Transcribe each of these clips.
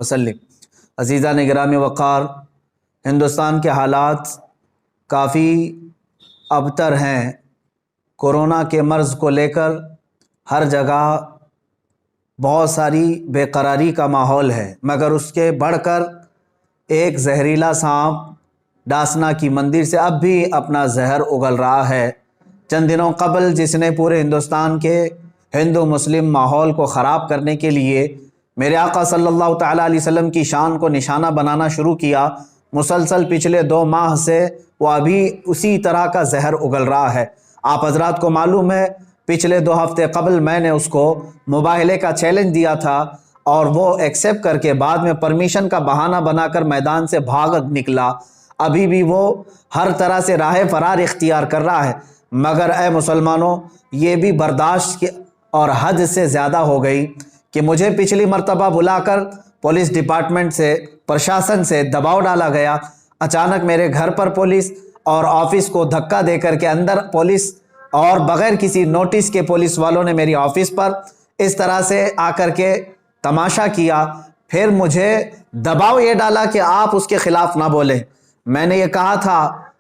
वसल्लम। अज़ीज़ान गिरामी वक़ार, हिंदुस्तान के हालात काफ़ी अबतर हैं। कोरोना के मर्ज़ को लेकर हर जगह बहुत सारी बेकरारी का माहौल है, मगर उसके बढ़कर एक जहरीला सांप डासना की मंदिर से अब भी अपना जहर उगल रहा है। चंद दिनों कबल जिसने पूरे हिंदुस्तान के हिंदू मुस्लिम माहौल को ख़राब करने के लिए मेरे आका सल्लल्लाहु तआला अलैहि वसल्लम की शान को निशाना बनाना शुरू किया, मुसलसल पिछले 2 माह से वो अभी उसी तरह का जहर उगल रहा है। आप हजरात को मालूम है, पिछले 2 हफ्ते कबल मैंने उसको मुबाहले का चैलेंज दिया था और वो एक्सेप्ट करके बाद में परमिशन का बहाना बनाकर मैदान से भाग निकला। अभी भी वो हर तरह से राह फरार इख्तियार कर रहा है, मगर ए मुसलमानों, ये भी बर्दाश्त की और हद से ज़्यादा हो गई कि मुझे पिछली मर्तबा बुलाकर पुलिस डिपार्टमेंट से, प्रशासन से दबाव डाला गया। अचानक मेरे घर पर पुलिस और ऑफिस को धक्का देकर के अंदर पुलिस और बग़ैर किसी नोटिस के पुलिस वालों ने मेरी ऑफिस पर इस तरह से आकर के तमाशा किया। फिर मुझे दबाव ये डाला कि आप उसके ख़िलाफ़ ना बोलें। मैंने ये कहा था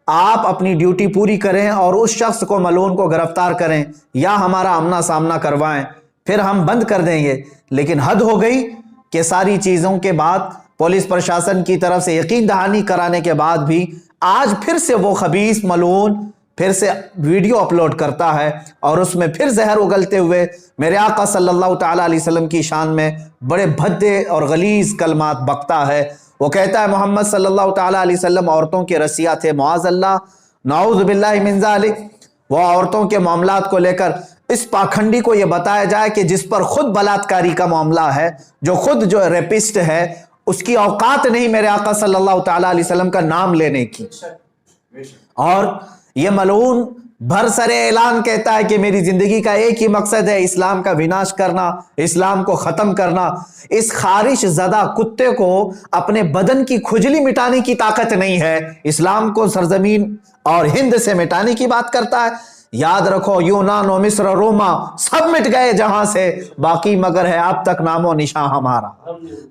आप अपनी ड्यूटी पूरी करें और उस शख्स को, मलून को गिरफ्तार करें या हमारा आमना सामना करवाएं, फिर हम बंद कर देंगे। लेकिन हद हो गई कि सारी चीज़ों के बाद, पुलिस प्रशासन की तरफ से यकीन दहानी कराने के बाद भी आज फिर से वो खबीस मलून फिर से वीडियो अपलोड करता है और उसमें फिर जहर उगलते हुए मेरे आका सल्लल्लाहु तआला अलैहि वसल्लम की शान में बड़े भद्दे और गलीज़ कलमात बकता है। वो कहता है मोहम्मद सल्लल्लाहु तआला अलैहि वसल्लम औरतों के रसिया थे, मुआज़ल्लाह, नाऊज़ बिल्लाहि मिन ज़ालिक। वो औरतों के मामलात को लेकर इस पाखंडी को ये बताया जाए कि जिस पर खुद बलात्कारी का मामला है, जो खुद जो रेपिस्ट है, उसकी औकात नहीं मेरे आका सल्लल्लाहु तआला अलैहि वसल्लम का नाम लेने की। और ये मलऊन भरसरे ऐलान कहता है कि मेरी जिंदगी का एक ही मकसद है, इस्लाम का विनाश करना, इस्लाम को ख़त्म करना। इस खारिश ज़दा कुत्ते को अपने बदन की खुजली मिटाने की ताकत नहीं है, इस्लाम को सरजमीन और हिंद से मिटाने की बात करता है। याद रखो, यूनान और मिस्र, रोमा सब मिट गए जहां से, बाकी मगर है अब तक नामो निशान हमारा,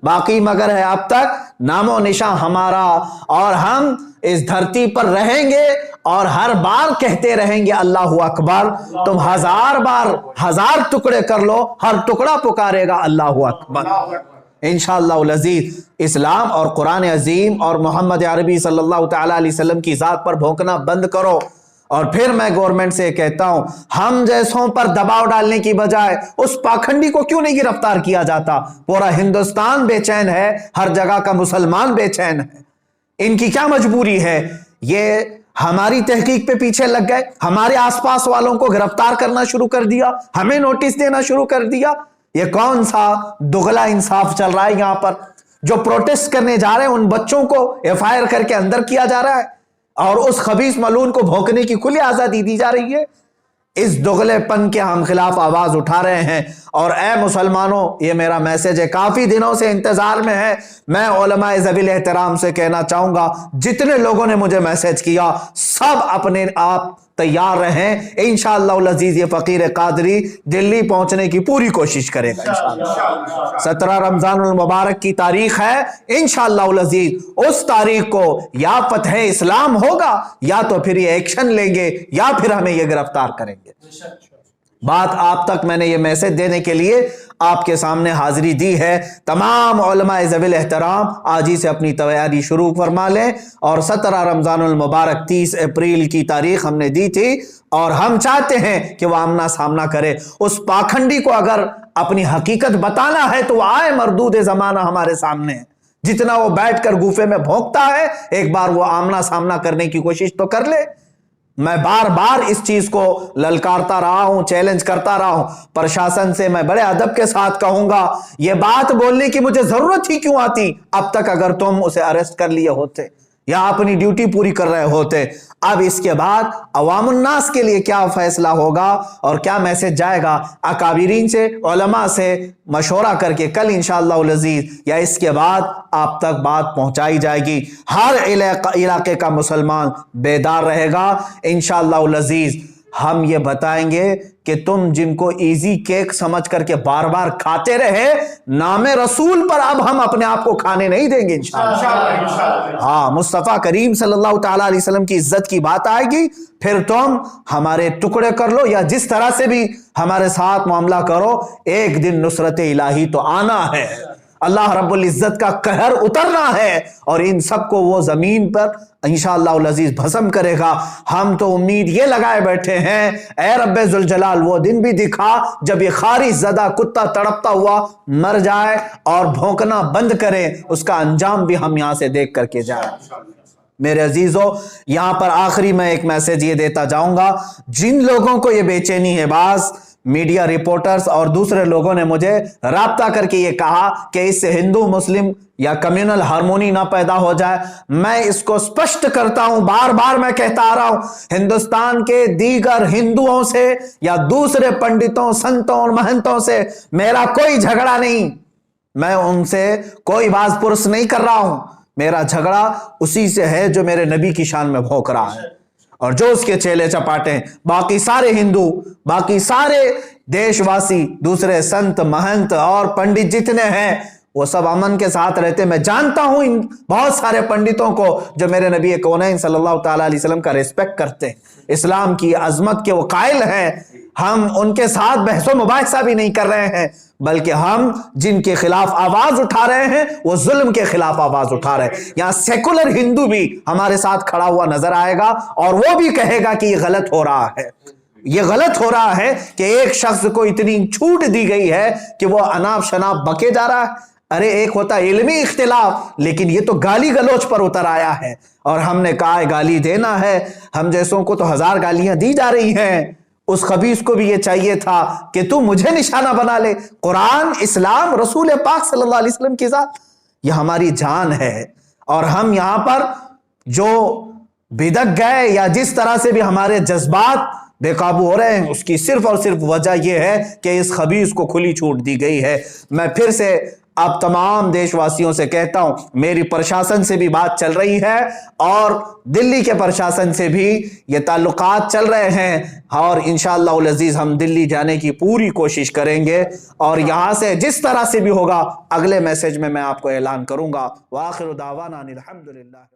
बाकी मगर है अब तक नामो निशान हमारा। और हम इस धरती पर रहेंगे और हर बार कहते रहेंगे अल्लाहु अकबर। तुम 1000 बार 1000 टुकड़े कर लो, हर टुकड़ा पुकारेगा अल्लाहु अकबर। इंशाअल्लाह अज़ीज़ इस्लाम और कुरान अजीम और मोहम्मद अरबी सल्लल्लाहु तआला अलैहि वसल्लम की ज़ात पर भौंकना बंद करो। और फिर मैं गवर्नमेंट से कहता हूं, हम जैसों पर दबाव डालने की बजाय उस पाखंडी को क्यों नहीं गिरफ्तार किया जाता? पूरा हिंदुस्तान बेचैन है, हर जगह का मुसलमान बेचैन है। इनकी क्या मजबूरी है? ये हमारी तहकीक पे पीछे लग गए, हमारे आसपास वालों को गिरफ्तार करना शुरू कर दिया, हमें नोटिस देना शुरू कर दिया। ये कौन सा दुगला इंसाफ चल रहा है यहां पर? जो प्रोटेस्ट करने जा रहे हैं उन बच्चों को FIR करके अंदर किया जा रहा है और उस खबीस मलून को भौंकने की खुली आजादी दी जा रही है। इस दुगलेपन के हम खिलाफ आवाज उठा रहे हैं। और ए मुसलमानों, ये मेरा मैसेज है, काफी दिनों से इंतजार में है। मैं उलमाए ज़वील एहतराम से कहना चाहूंगा, जितने लोगों ने मुझे मैसेज किया, सब अपने आप तैयार रहें। इंशाअल्लाह अज़ीज़ ये फकीर कादरी दिल्ली पहुंचने की पूरी कोशिश करेगा। इंशाअल्लाह 17 रमजानुल मुबारक की तारीख है। इंशाअल्लाह अज़ीज़ उस तारीख को या फतह इस्लाम होगा या तो फिर ये एक्शन लेंगे या फिर हमें ये गिरफ्तार करेंगे। बात आप तक मैंने ये मैसेज देने के लिए आपके सामने हाजिरी दी है। तमाम उलमाए ज़वील एहतराम आज ही से अपनी तैयारी शुरू फरमा लें। और 17 रमजानुल मुबारक 30 अप्रैल की तारीख हमने दी थी और हम चाहते हैं कि वह आमना सामना करे। उस पाखंडी को अगर अपनी हकीकत बताना है तो आए, मरदूद ज़माना हमारे सामने है। जितना वो बैठकर गुफे में भौंकता है, एक बार वो आमना सामना करने की कोशिश तो कर ले। मैं बार बार इस चीज को ललकारता रहा हूं, चैलेंज करता रहा हूं। प्रशासन से मैं बड़े अदब के साथ कहूंगा, यह बात बोलने की मुझे जरूरत ही क्यों आती अब तक, अगर तुम उसे अरेस्ट कर लिए होते या अपनी ड्यूटी पूरी कर रहे होते। अब इसके बाद अवामुन्नास के लिए क्या फैसला होगा और क्या मैसेज जाएगा, अकाबिरीन से, उलमा से मशवरा करके कल इंशाअल्लाह अज़ीज़ या इसके बाद आप तक बात पहुंचाई जाएगी। हर इलाके का मुसलमान बेदार रहेगा इंशाअल्लाह अज़ीज़। ہم یہ بتائیں گے کہ تم جن کو ایزی کیک سمجھ کر کے بار بار کھاتے رہے، نام رسول پر اب ہم اپنے آپ کو کھانے نہیں دیں گے انشاءاللہ۔ ہاں، مصطفیٰ کریم صلی اللہ تعالیٰ علیہ وسلم کی عزت کی بات آئے گی، پھر تم ہمارے ٹکڑے کر لو یا جس طرح سے بھی ہمارے ساتھ معاملہ کرو، ایک دن نصرت الہی تو آنا ہے، اللہ رب العزت کا قہر اترنا ہے، اور ان سب کو وہ زمین پر انشاءاللہ العزیز بھسم کرے گا۔ ہم تو امید یہ لگائے بیٹھے ہیں، اے رب ذوالجلال وہ دن بھی دکھا جب یہ خارش زدہ کتا تڑپتا ہوا مر جائے اور بھونکنا بند کرے، اس کا انجام بھی ہم یہاں سے دیکھ کر کے جائیں۔ میرے عزیزو، یہاں پر آخری میں ایک میسج یہ دیتا جاؤں گا، جن لوگوں کو یہ بے چینی ہے، بعض میڈیا رپورٹرز اور دوسرے لوگوں نے مجھے رابطہ کر کے یہ کہا کہ اس سے ہندو مسلم یا کمیونل ہارمونی نہ پیدا ہو جائے، میں اس کو سپشٹ کرتا ہوں، بار بار میں کہتا آ رہا ہوں، ہندوستان کے دیگر ہندوؤں سے یا دوسرے پنڈتوں، سنتوں اور مہنتوں سے میرا کوئی جھگڑا نہیں، میں ان سے کوئی باز پرس نہیں کر رہا ہوں، میرا جھگڑا اسی سے ہے جو میرے نبی کی شان میں بھونک رہا ہے اور جو اس کے چیلے چپاٹے ہیں۔ باقی سارے ہندو، باقی سارے دیش واسی، دوسرے سنت مہنت اور پنڈت جتنے ہیں، وہ سب امن کے ساتھ رہتے۔ میں جانتا ہوں ان بہت سارے پنڈتوں کو جو میرے نبی کونین صلی اللہ تعالیٰ علیہ وسلم کا ریسپیکٹ کرتے ہیں، اسلام کی عظمت کے وہ قائل ہیں، ہم ان کے ساتھ بحث و مباحثہ بھی نہیں کر رہے ہیں، بلکہ ہم جن کے خلاف آواز اٹھا رہے ہیں وہ ظلم کے خلاف آواز اٹھا رہے ہیں۔ یہاں سیکولر ہندو بھی ہمارے ساتھ کھڑا ہوا نظر آئے گا اور وہ بھی کہے گا کہ یہ غلط ہو رہا ہے، یہ غلط ہو رہا ہے کہ ایک شخص کو اتنی چھوٹ دی گئی ہے کہ وہ اناپ شناپ بکے جا رہا ہے۔ ارے ایک ہوتا علمی اختلاف، لیکن یہ تو گالی گلوچ پر اتر آیا ہے، اور ہم نے کہا ہے گالی دینا ہے، ہم جیسوں کو تو 1000 گالیاں دی جا رہی ہیں، اس خبیث کو بھی یہ چاہیے تھا کہ تو مجھے نشانہ بنا لے۔ قرآن، اسلام، رسول پاک صلی اللہ علیہ وسلم کی ذات، یہ ہماری جان ہے، اور ہم یہاں پر جو بدک گئے یا جس طرح سے بھی ہمارے جذبات بے قابو ہو رہے ہیں، اس کی صرف اور صرف وجہ یہ ہے کہ اس خبیث کو کھلی چھوٹ دی گئی ہے۔ میں پھر سے اب تمام دیش واسیوں سے کہتا ہوں، میری پرشاسن سے بھی بات چل رہی ہے اور دلی کے پرشاسن سے بھی یہ تعلقات چل رہے ہیں، اور انشاءاللہ العزیز ہم دلی جانے کی پوری کوشش کریں گے، اور یہاں سے جس طرح سے بھی ہوگا اگلے میسج میں آپ کو اعلان کروں گا۔ وآخر دعوانا الحمدللہ۔